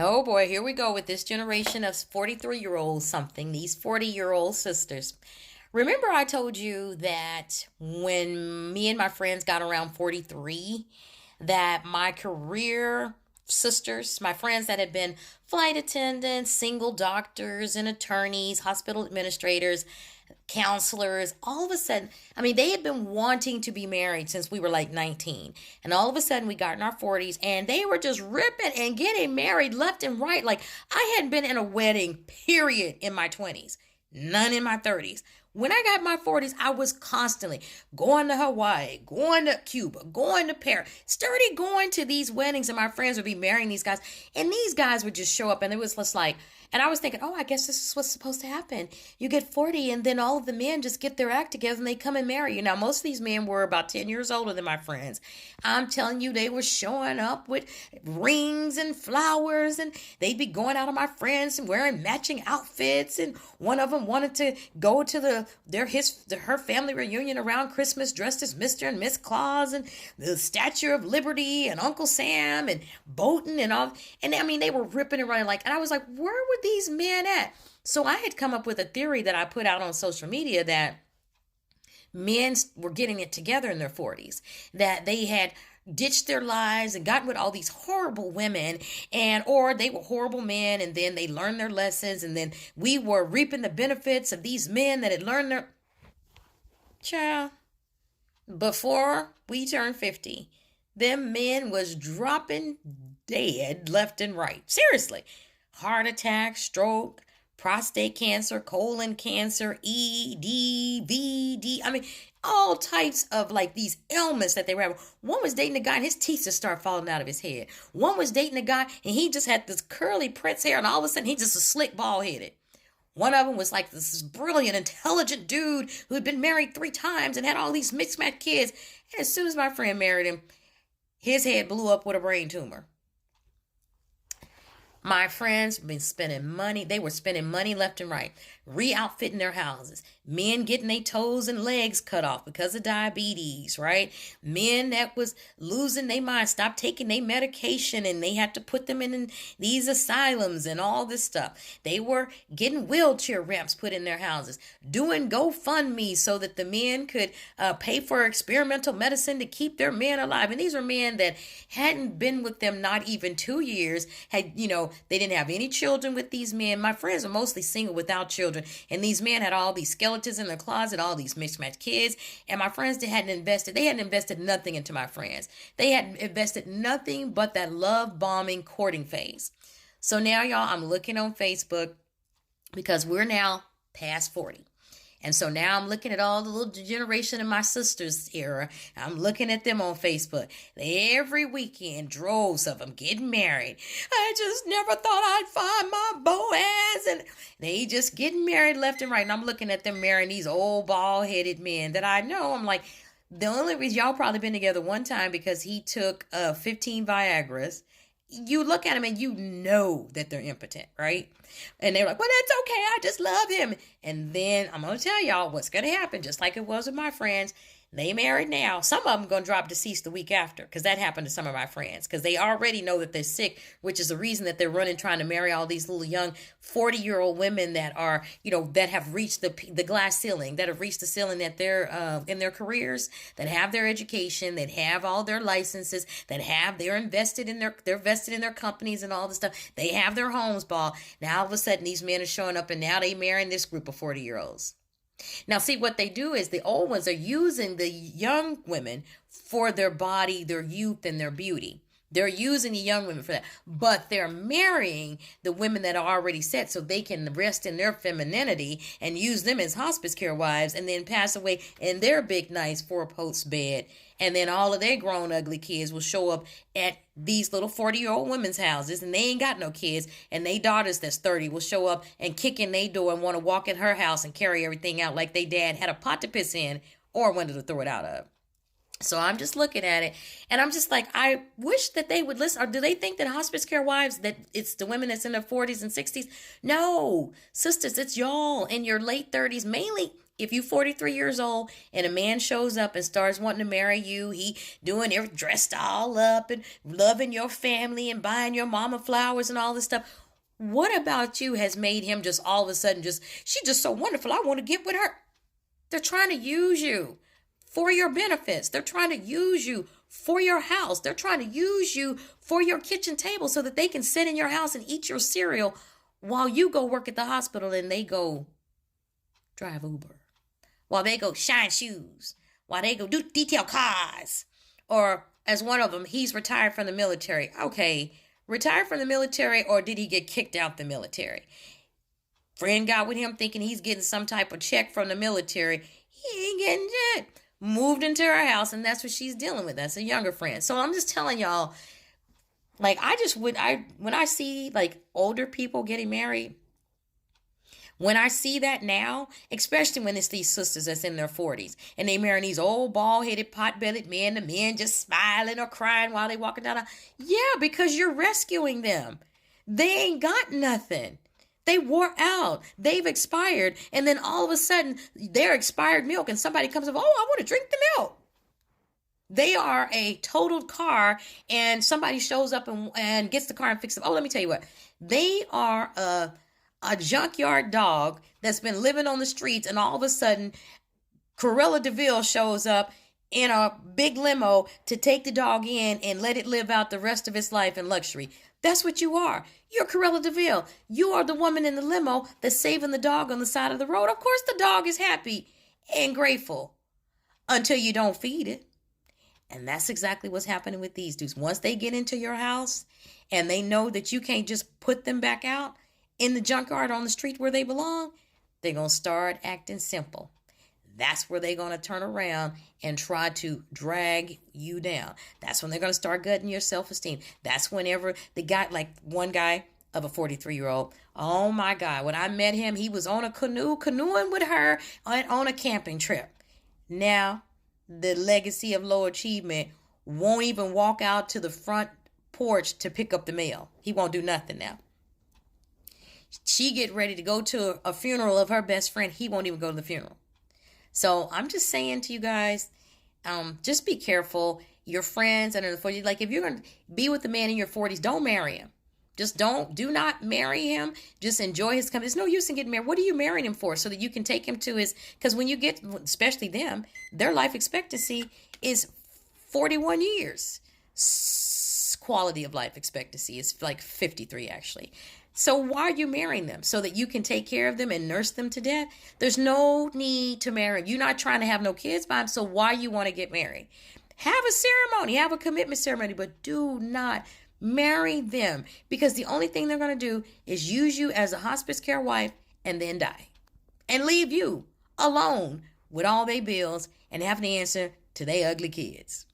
Oh boy, here we go with this generation of 43-year-olds something, these 40-year-old sisters. Remember, I told you that when me and my friends got around 43, that my career sisters, my friends that had been flight attendants, single doctors and attorneys, hospital administrators, counselors, all of a sudden, I mean, they had been wanting to be married since we were like 19. And all of a sudden, we got in our 40s and they were just ripping and getting married left and right. Like, I hadn't been in a wedding, period, in my 20s, none in my 30s. When I got my 40s, I was constantly going to Hawaii, going to Cuba, going to Paris, sturdy going to these weddings, and my friends would be marrying these guys, and these guys would just show up, and it was just like, and I was thinking, oh, I guess this is what's supposed to happen. You get 40, and then all of the men just get their act together, and they come and marry you. Now, most of these men were about 10 years older than my friends. I'm telling you, they were showing up with rings and flowers, and they'd be going out of my friends and wearing matching outfits, and one of them wanted to go to her family reunion around Christmas dressed as Mr. and Miss Claus and the Statue of Liberty and Uncle Sam and boating and all. And I mean, they were ripping and running like, and I was like, where were these men at? So I had come up with a theory that I put out on social media that men were getting it together in their 40s, that they had ditched their lives and gotten with all these horrible women, and or they were horrible men, and then they learned their lessons, and then we were reaping the benefits of these men that had learned their child. Before we turned 50, them men was dropping dead left and right. Seriously. Heart attack, stroke, prostate cancer, colon cancer, ED, VD. I mean, all types of like these ailments that they were having. One was dating a guy and his teeth just started falling out of his head. One was dating a guy and he just had this curly Prince hair, and all of a sudden he just a slick bald headed. One of them was like this brilliant, intelligent dude who had been married 3 times and had all these mixed match kids. And as soon as my friend married him, his head blew up with a brain tumor. My friends been spending money. They were spending money left and right, re-outfitting their houses. Men getting their toes and legs cut off because of diabetes, right? Men that was losing their mind, stopped taking their medication, and they had to put them in these asylums and all this stuff. They were getting wheelchair ramps put in their houses, doing GoFundMe so that the men could pay for experimental medicine to keep their men alive. And these are men that hadn't been with them not even 2 years, they didn't have any children with these men. My friends are mostly single without children. And these men had all these skeletons in their closet, all these mismatched kids. And my friends, they hadn't invested nothing into my friends. They hadn't invested nothing but that love bombing courting phase. So now, y'all, I'm looking on Facebook because we're now past 40. And so now I'm looking at all the little generation of my sister's era. I'm looking at them on Facebook. Every weekend, droves of them getting married. I just never thought I'd find my Boaz. And they just getting married left and right. And I'm looking at them marrying these old bald-headed men that I know. I'm like, the only reason y'all probably been together one time because he took 15 Viagras. You look at them and you know that they're impotent, right? And they're like, well, that's okay. I just love him. And then I'm going to tell y'all what's going to happen, just like it was with my friends. They married now. Some of them going to drop deceased the week after, because that happened to some of my friends, because they already know that they're sick, which is the reason that they're running trying to marry all these little young 40-year-old women that are, that have reached the glass ceiling, that have reached the ceiling that they're in their careers, that have their education, that have all their licenses, they're vested in their companies and all this stuff. They have their homes bought. Now all of a sudden these men are showing up and now they marrying this group of 40-year-olds. Now, see, what they do is the old ones are using the young women for their body, their youth, and their beauty. They're using the young women for that, but they're marrying the women that are already set so they can rest in their femininity and use them as hospice care wives and then pass away in their big, nice four-post bed. And then all of their grown, ugly kids will show up at these little 40-year-old women's houses, and they ain't got no kids. And they daughters that's 30 will show up and kick in their door and want to walk in her house and carry everything out like they dad had a pot to piss in or wanted to throw it out of. So I'm just looking at it and I'm just like, I wish that they would listen. Or do they think that hospice care wives, that it's the women that's in their 40s and 60s? No, sisters, it's y'all in your late 30s, mainly If you 43 years old and a man shows up and starts wanting to marry you, he doing everything dressed all up and loving your family and buying your mama flowers and all this stuff. What about you has made him just all of a sudden she's just so wonderful. I want to get with her. They're trying to use you for your benefits. They're trying to use you for your house. They're trying to use you for your kitchen table so that they can sit in your house and eat your cereal while you go work at the hospital and they go drive Uber. While they go shine shoes. While they go do detail cars. Or as one of them, he's retired from the military. Okay, retired from the military, or did he get kicked out the military? Friend got with him thinking he's getting some type of check from the military. He ain't getting shit. Moved into her house, and that's what she's dealing with. That's a younger friend. So I'm just telling y'all, like, when I see like older people getting married, when I see that now, especially when it's these sisters that's in their 40s and they marrying these old bald-headed, pot-bellied men, the men just smiling or crying while they walking down. Yeah, because you're rescuing them. They ain't got nothing. They wore out. They've expired. And then all of a sudden, they're expired milk and somebody comes up, oh, I want to drink the milk. They are a totaled car and somebody shows up and gets the car and fixes it. Oh, let me tell you what. They are a junkyard dog that's been living on the streets, and all of a sudden Cruella de Vil shows up in a big limo to take the dog in and let it live out the rest of its life in luxury. That's what you are. You're Cruella de Vil. You are the woman in the limo that's saving the dog on the side of the road. Of course the dog is happy and grateful until you don't feed it. And that's exactly what's happening with these dudes. Once they get into your house and they know that you can't just put them back out in the junkyard on the street where they belong, they're going to start acting simple. That's where they're going to turn around and try to drag you down. That's when they're going to start gutting your self-esteem. That's whenever the guy, like one guy of a 43-year-old, oh my God, when I met him, he was on a canoeing with her on a camping trip. Now, the legacy of low achievement won't even walk out to the front porch to pick up the mail. He won't do nothing now. She get ready to go to a funeral of her best friend. He won't even go to the funeral. So I'm just saying to you guys, just be careful. Your friends under the 40s, like if you're going to be with a man in your 40s, don't marry him. Just do not marry him. Just enjoy his company. There's no use in getting married. What are you marrying him for? So that you can take him to because when you get, especially them, their life expectancy is 41 years. Quality of life expectancy is like 53 actually. So why are you marrying them? So that you can take care of them and nurse them to death? There's no need to marry them. You're not trying to have no kids by them, so why you want to get married? Have a ceremony, have a commitment ceremony, but do not marry them because the only thing they're going to do is use you as a hospice care wife and then die. And leave you alone with all their bills and having to answer to their ugly kids.